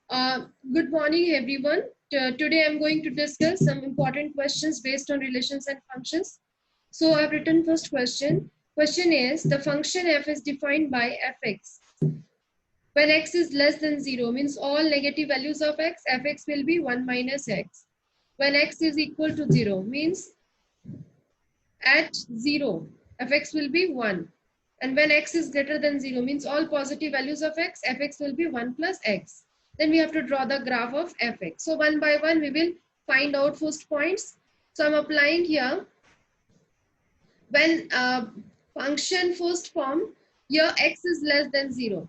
Good morning, everyone. Today I'm going to discuss some important questions based on relations and functions. So I've written first question. Question is, the function f is defined by fx. When x is less than 0, means all negative values of x, fx will be 1 minus x. When x is equal to 0, means at 0, fx will be 1. And when x is greater than 0, means all positive values of x, fx will be 1 plus x. Then we have to draw the graph of fx. So one by one, we will find out first points. So I'm applying here. When function first form, here x is less than 0.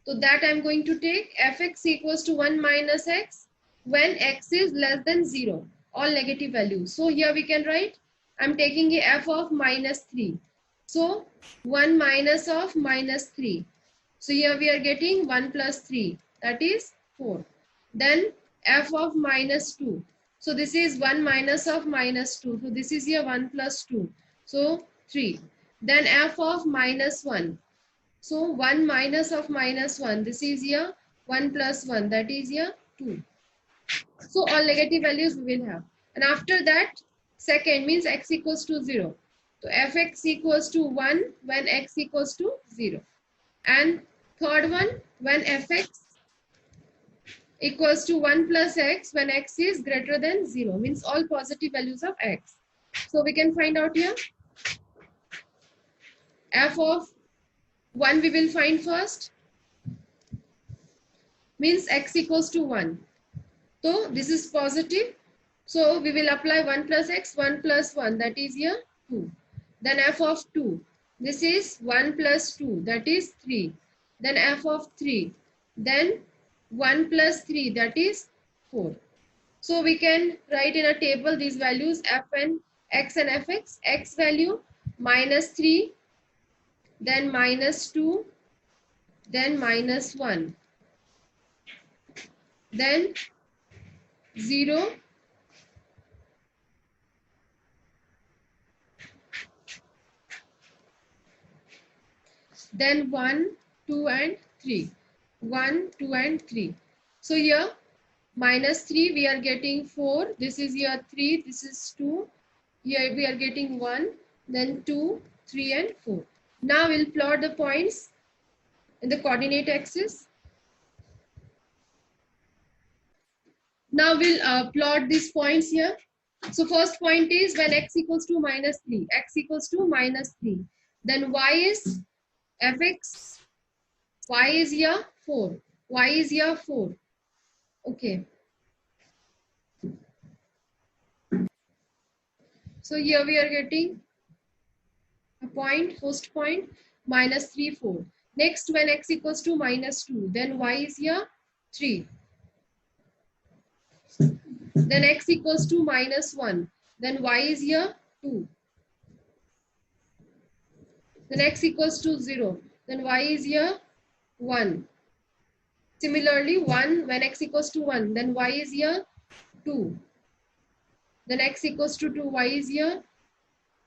So that I'm going to take fx equals to 1 minus x when x is less than 0. All negative values. So here we can write, I'm taking a f of minus 3. So 1 minus of minus 3. So here we are getting 1 plus 3. That is 4. Then f of minus 2. So this is 1 minus of minus 2. So this is here 1 plus 2. So 3. Then f of minus 1. So 1 minus of minus 1. This is here 1 plus 1. That is here 2. So all negative values we will have. And after that, second means x equals to 0. So fx equals to 1 when x equals to 0. And third one, when fx equals to 1 plus x when x is greater than 0. Means all positive values of x. So we can find out here. F of 1 we will find first. Means x equals to 1. So this is positive. So we will apply 1 plus x, 1 plus 1. That is here 2. Then f of 2. This is 1 plus 2. That is 3. Then f of 3. Then 1 plus 3. That is 4. So we can write in a table these values f and x and fx. X value minus 3. Then minus 2. Then minus 1. Then 0. Then 1, 2 and 3. 1, 2 and 3. So here minus 3 we are getting 4. This is here 3. This is 2. Here we are getting 1. Then 2, 3 and 4. Now we'll plot the points in the coordinate axis. Now we'll plot these points here. So first point is when x equals to minus 3. X equals to minus 3. Then y is fx. Y is here 4. Y is here 4. Okay. So here we are getting a point, first point, minus 3, 4. Next, when x equals to minus 2, then y is here 3. Then x equals to minus 1. Then y is here 2. Then x equals to 0. Then y is here 1. Similarly, 1 when x equals to 1. Then y is here 2. Then x equals to 2. Y is here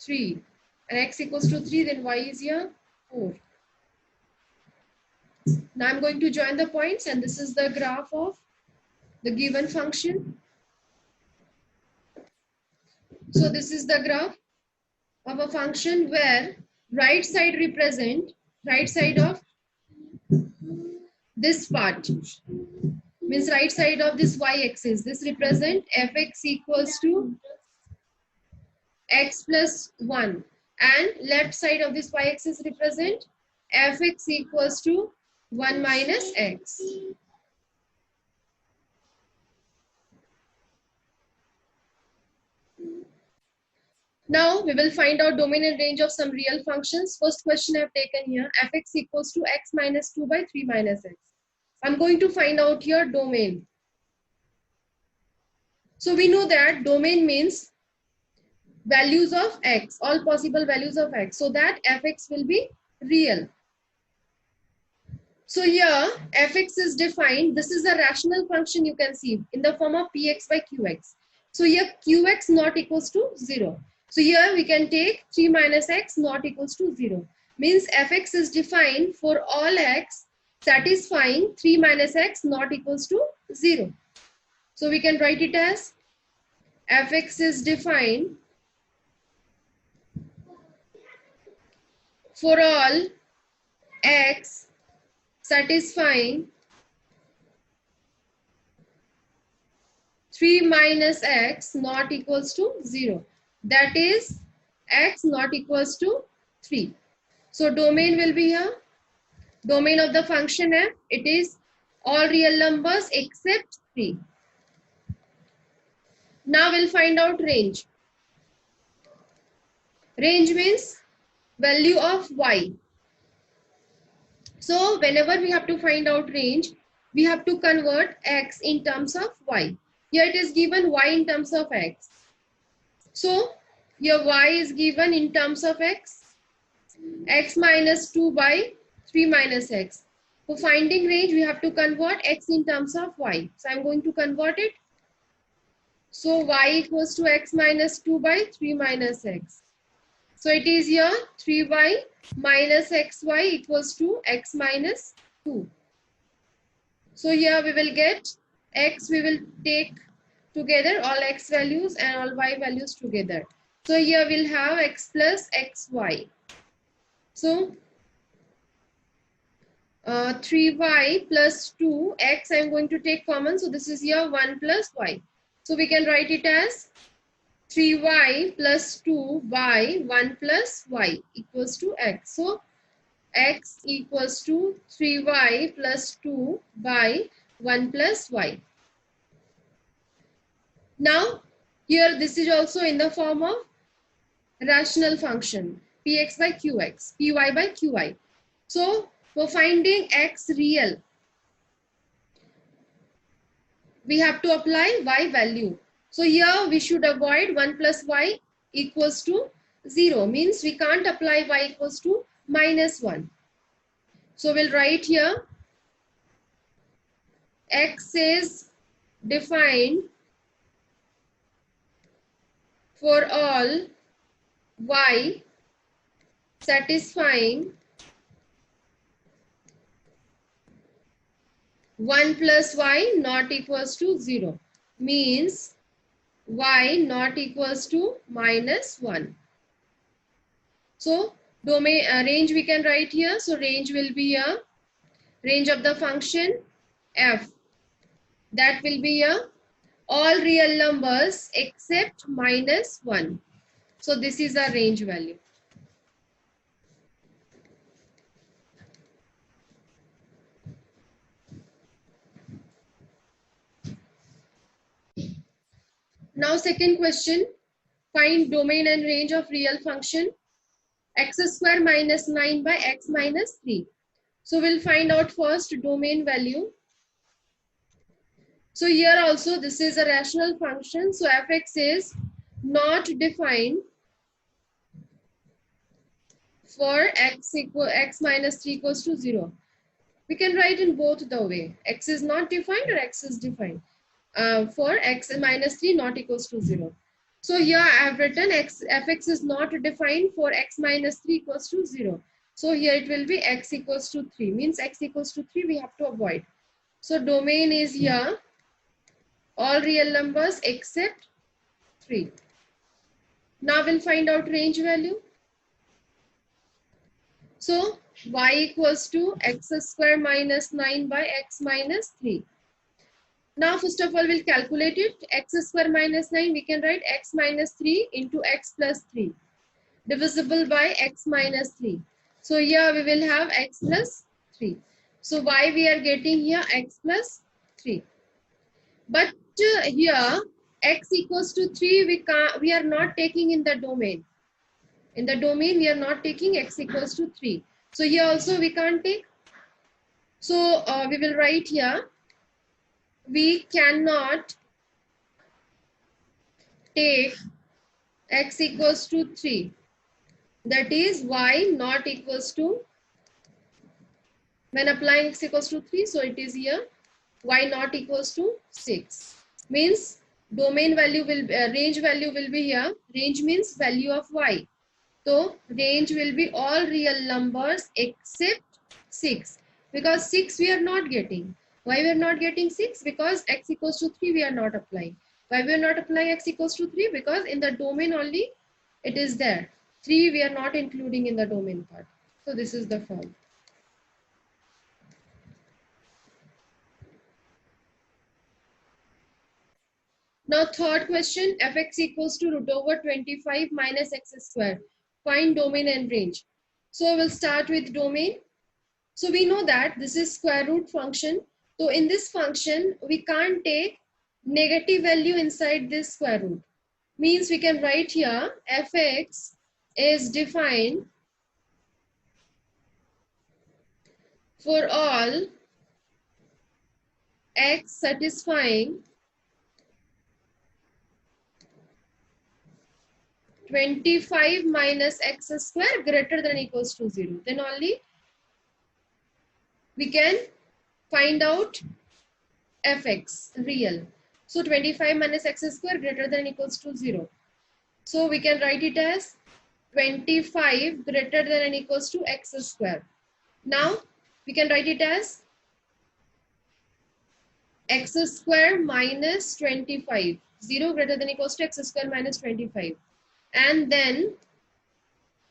3. And x equals to 3. Then y is here 4. Now I'm going to join the points. And this is the graph of the given function. So this is the graph of a function where right side of this part, means right side of this y-axis. This represent fx equals to x plus 1. And left side of this y-axis represent fx equals to 1 minus x. Now we will find out domain and range of some real functions. First question I have taken here, fx equals to x minus 2 by 3 minus x. I'm going to find out here domain. So we know that domain means values of x, all possible values of x. So that fx will be real. So here fx is defined. This is a rational function you can see in the form of px by qx. So here qx not equals to 0. So here we can take 3 minus x not equals to 0. Means fx is defined for all x satisfying 3 minus x not equals to 0. So we can write it as fx is defined for all x satisfying 3 minus x not equals to 0. That is x not equals to 3. So domain will be here. Domain of the function f, it is all real numbers except 3. Now we'll find out range. Range means value of y. So whenever we have to find out range, we have to convert x in terms of y. Here it is given y in terms of x. So here y is given in terms of x minus 2 by 3 minus x. For finding range, we have to convert x in terms of y. So I'm going to convert it. So y equals to x minus 2 by 3 minus x. So it is here 3y minus xy equals to x minus 2. So here we will get x, we will take together all x values and all y values together. So here we'll have x plus xy. So 3y plus 2, x I'm going to take common. So this is here 1 plus y. So we can write it as 3y plus 2y 1 plus y equals to x. So x equals to 3y plus 2 by 1 plus y. Now here this is also in the form of rational function px by qx, py by qy. So for finding x real, we have to apply y value. So here we should avoid 1 plus y equals to 0. Means we can't apply y equals to minus 1. So we'll write here x is defined for all y satisfying 1 plus y not equals to 0. Means y not equals to minus 1. So domain range we can write here. So range will be a range of the function f. That will be a all real numbers except minus 1. So this is a range value. Now second question, find domain and range of real function x square minus 9 by x minus 3. So we'll find out first domain value. So here also this is a rational function. So fx is not defined for x minus 3 equals to 0. We can write in both the way. X is not defined or x is defined. For x minus 3 not equals to 0. So here I have written fx is not defined for x minus 3 equals to 0. So here it will be x equals to 3. Means x equals to 3 we have to avoid. So domain is here all real numbers except 3. Now we'll find out range value. So y equals to x square minus 9 by x minus 3. Now first of all we'll calculate it. X square minus 9, we can write x minus 3 into x plus 3 divisible by x minus 3. So here we will have x plus 3. So y we are getting here x plus 3. But here x equals to 3 we are not taking in the domain. In the domain we are not taking x equals to 3. So here also we can't take. So we will write here we cannot take x equals to 3. That is y not equals to, when applying x equals to 3, so it is here y not equals to 6. Means domain value will range value will be here. Range means value of y. So range will be all real numbers except 6. Because 6 we are not getting. Why we are not getting 6? Because x equals to 3 we are not applying. Why we are not applying x equals to 3? Because in the domain only it is there. 3 we are not including in the domain part. So this is the form. Now third question, fx equals to root over 25 minus x square. Find domain and range. So we'll start with domain. So we know that this is square root function. So in this function, we can't take negative value inside this square root. Means we can write here fx is defined for all x satisfying 25 minus x square greater than equals to 0. Then only we can find out fx real. So 25 minus x square greater than equals to 0. So we can write it as 25 greater than or equals to x square. Now we can write it as x square minus 25. 0 greater than or equals to x square minus 25. And then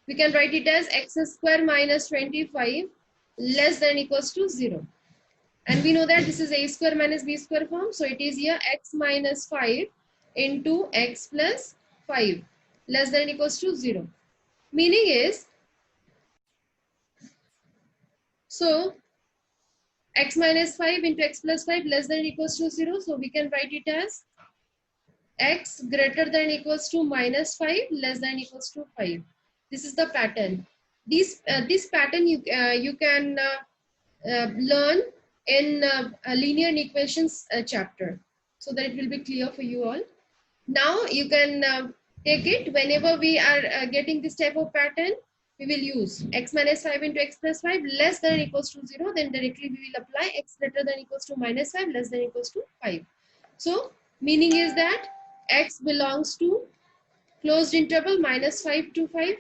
we can write it as x square minus 25 less than or equals to 0. And we know that this is a square minus b square form. So it is here x minus 5 into x plus 5 less than or equals to 0. Meaning is, so x minus 5 into x plus 5 less than or equals to 0. So we can write it as x greater than or equals to minus 5 less than or equals to 5. This is the pattern. This pattern you can learn in a linear equations chapter, so that it will be clear for you all. Now you can take it whenever we are getting this type of pattern. We will use x minus 5 into x plus 5 less than or equals to 0. Then directly we will apply x greater than or equals to minus 5 less than or equals to 5. So meaning is that x belongs to closed interval minus 5 to 5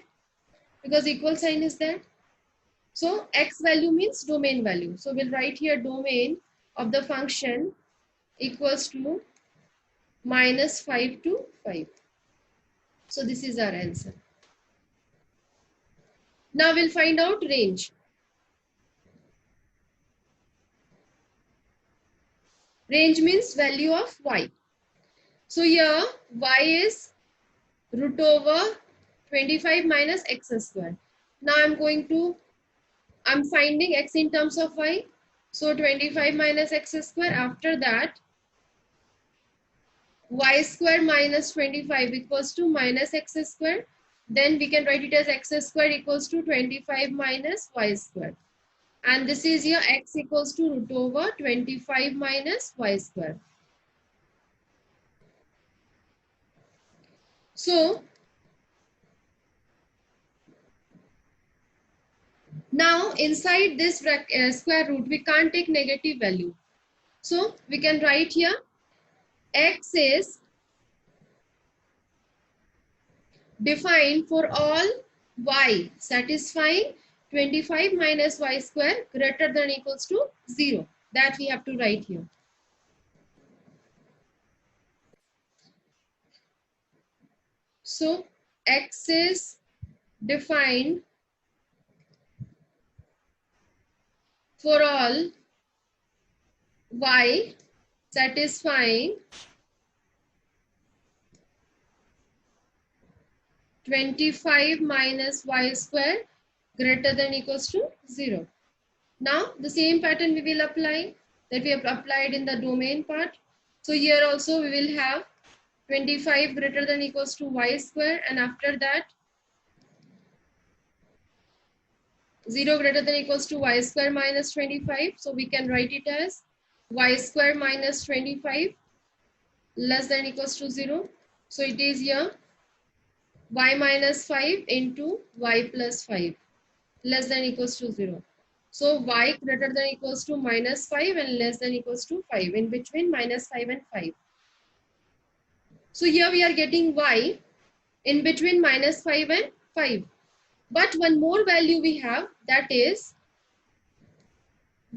because equal sign is there. So x value means domain value. So we'll write here domain of the function equals to minus 5 to 5. So this is our answer. Now we'll find out range. Range means value of y. So here y is root over 25 minus x square. Now I'm finding x in terms of y. So 25 minus x square. After that, y square minus 25 equals to minus x square. Then we can write it as x square equals to 25 minus y square. And this is here x equals to root over 25 minus y square. So now inside this square root, we can't take negative value. So we can write here x is defined for all y satisfying 25 minus y square greater than or equals to 0. That we have to write here. So x is defined for all y satisfying 25 minus y square greater than or equals to 0. Now the same pattern we will apply that we have applied in the domain part. So here also we will have 25 greater than or equals to y square, and after that 0 greater than or equals to y square minus 25. So we can write it as y square minus 25 less than or equals to 0. So it is here y minus 5 into y plus 5 less than or equals to 0. So y greater than or equals to minus 5 and less than or equals to 5, in between minus 5 and 5. So here we are getting y in between minus 5 and 5. But one more value we have, that is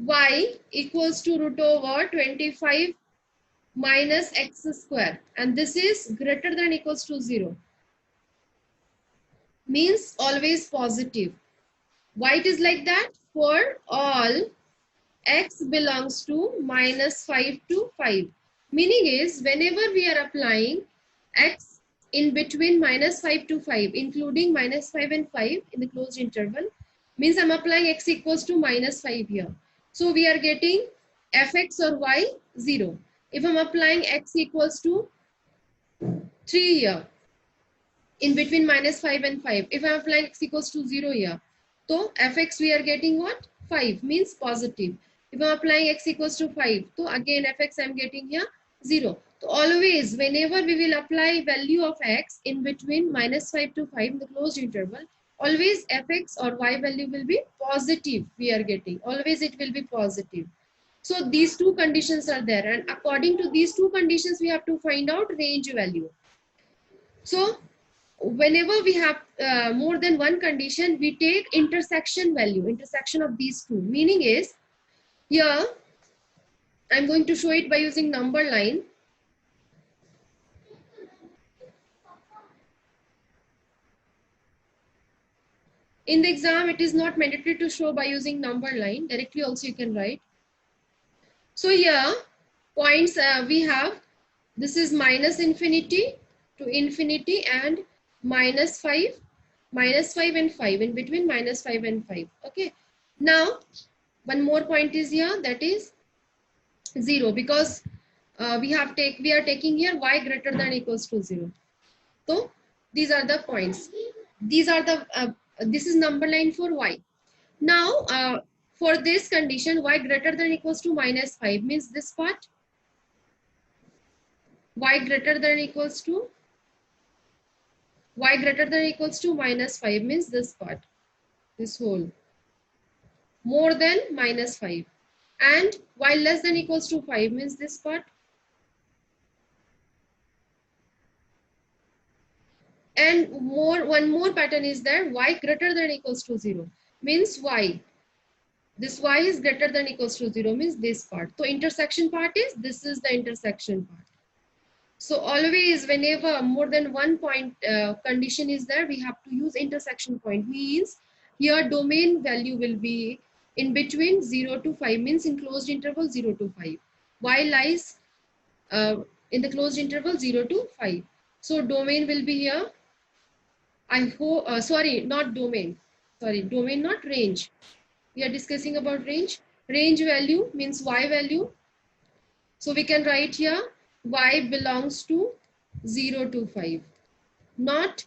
y equals to root over 25 minus x square, and this is greater than equals to 0, means always positive. Why it is like that? For all x belongs to minus 5 to 5. Meaning is, whenever we are applying x in between minus 5 to 5, including minus 5 and 5 in the closed interval, means I'm applying x equals to minus 5 here. So we are getting fx or y 0. If I'm applying x equals to 3 here, in between minus 5 and 5, if I'm applying x equals to 0 here, so fx we are getting what? 5, means positive. If I'm applying x equals to 5, so again fx I'm getting here 0. So always whenever we will apply value of x in between minus 5 to 5 in the closed interval, always fx or y value will be positive we are getting. Always it will be positive. So these two conditions are there, and according to these two conditions we have to find out range value. So whenever we have more than one condition, we take intersection value, intersection of these two. Meaning is, here I'm going to show it by using number line. In the exam, it is not mandatory to show by using number line. Directly also you can write. So here, points we have, this is minus infinity to infinity and minus 5 and 5, in between minus 5 and 5. Okay. Now, one more point is here, that is 0, because we are taking here y greater than equals to 0. So these are the points. These are the this is number line for y. Now for this condition, y greater than equals to minus 5 means this part. Y greater than equals to minus 5 means this part, this whole, more than minus 5, and y less than equals to 5 means this part, and one more pattern is there, y greater than equals to 0 means y, this y is greater than equals to 0 means this part. So intersection part is, this is the intersection part. So always whenever more than one point condition is there, we have to use intersection point. Means here domain value will be in between 0 to 5, means in closed interval 0 to 5. Y lies in the closed interval 0 to 5. So domain will be here. I hope, sorry, not domain. Sorry, domain, not range. We are discussing about range. Range value means y value. So we can write here y belongs to 0 to 5, not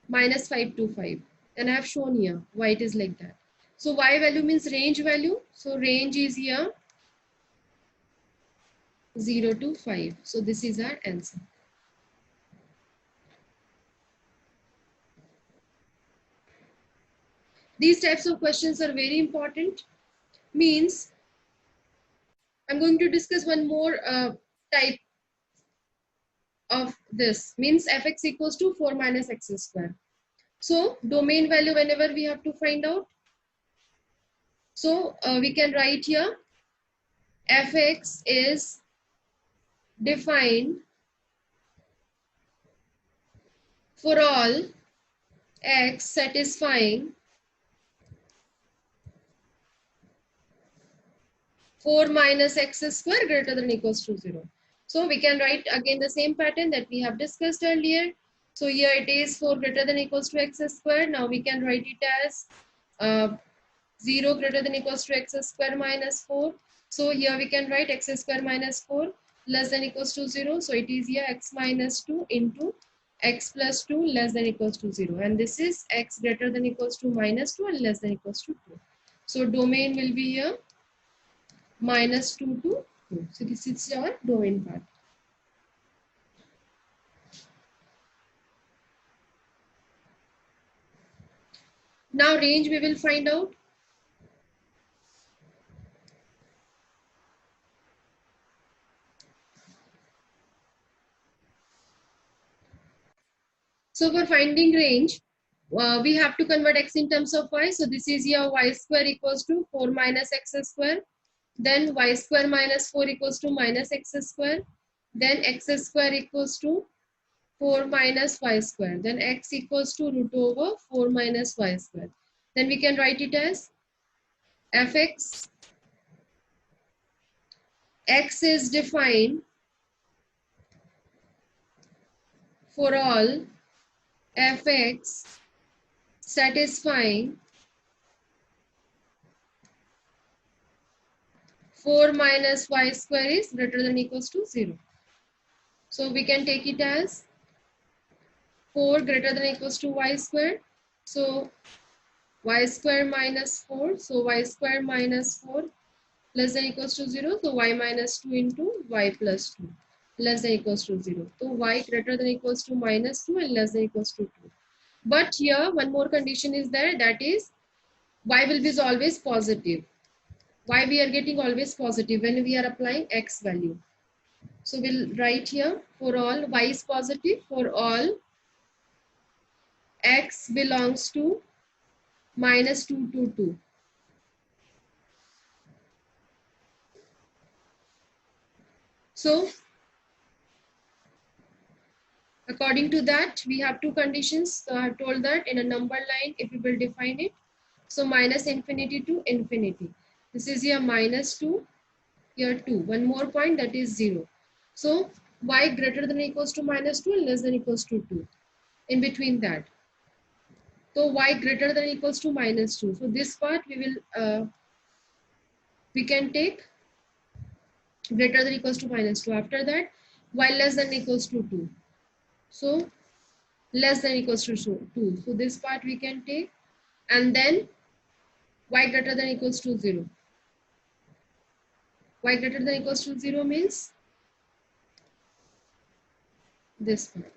minus 5 to 5. And I have shown here why it is like that. So y value means range value. So range is here 0 to 5. So this is our answer. These types of questions are very important. Means I'm going to discuss one more type of this. Means fx equals to 4 minus x square. So domain value whenever we have to find out. So we can write here fx is defined for all x satisfying 4 minus x square greater than equals to 0. So we can write again the same pattern that we have discussed earlier. So here it is 4 greater than equals to x square. Now we can write it as 0 greater than equals to x square minus 4. So here we can write x square minus 4 less than equals to 0. So it is here x minus 2 into x plus 2 less than equals to 0. And this is x greater than equals to minus 2 and less than equals to 2. So domain will be here minus 2 to 2. So this is our domain part. Now range we will find out. So for finding range, we have to convert x in terms of y. So this is here y square equals to 4 minus x square. Then y square minus 4 equals to minus x square. Then x square equals to 4 minus y square. Then x equals to root over 4 minus y square. Then we can write it as fx. X is defined for all fx satisfying 4 minus y square is greater than or equals to 0. So we can take it as 4 greater than or equals to y square. So y square minus 4. So y square minus 4 less than or equals to 0. So y minus 2 into y plus 2 less than or equals to 0. So y greater than or equals to minus 2 and less than or equals to 2. But here one more condition is there, that is y will be always positive. Why we are getting always positive? When we are applying x value. So we'll write here for all y is positive, for all x belongs to minus 2 to 2. So according to that, we have two conditions. So I have told that in a number line, if we will define it. So minus infinity to infinity. This is here minus 2, here 2. One more point, that is 0. So y greater than or equals to minus 2 and less than or equals to 2. In between that. So y greater than or equals to minus 2. So this part we will, we can take greater than or equals to minus 2. After that, y less than or equals to 2. So less than or equals to 2. So this part we can take, and then y greater than or equals to 0. Y greater than or equals to 0 means this part.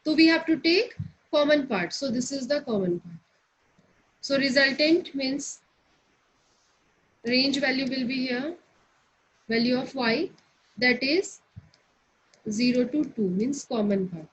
So we have to take common part. So this is the common part. So resultant means range value will be here, value of y, that is 0 to 2 means common part.